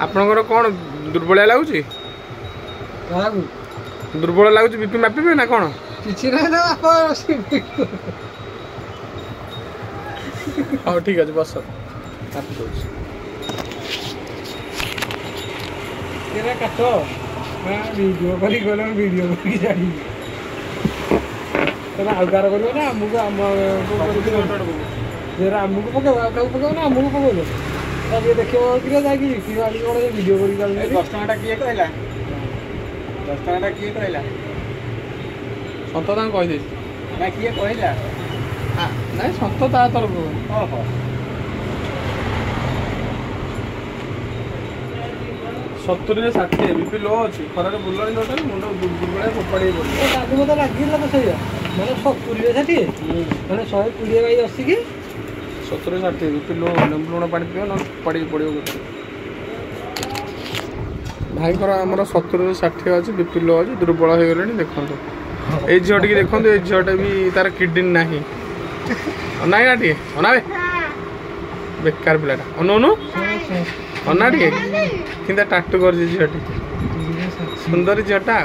आपणकर कौन दुर्बल लगुच दुर्बल लगुच बीपी मापिबे ना कौन किछि ना ना हाँ ठीक है बस काट वीडियो करी गल वीडियो करी जानी आउकार कर ना आमको आमको पकेब पकेब ना आमको पकेब देखिए जाकि वीडियो कर 10 टका किए कहला 10 टका किए कहला सत कहीदे ना किए कहला ना सत ता तरफ ओहो 70 रे 60 बीपी लो अच्छी खरार बुलनी टोटाल मुंड दुर्बल फोपाड़ी पड़े मत लगे तो सही मैंने 70 रे 60 मैंने 120 बाई 80 की 70 रे 60 बीपी लो लेंबू लुण पानी पियो ना पड़ी पड़ो भाई आमर 70 रे 60 अच्छी बीपी लो अच्छी दुर्बल हो गले देखो ये झील टी देखो ये झीलटा भी तार किडनी ना अना टे अनावे बेकार पिलाटा अनु अना टे कि टाटू कर झीलटी सुंदर झीलटा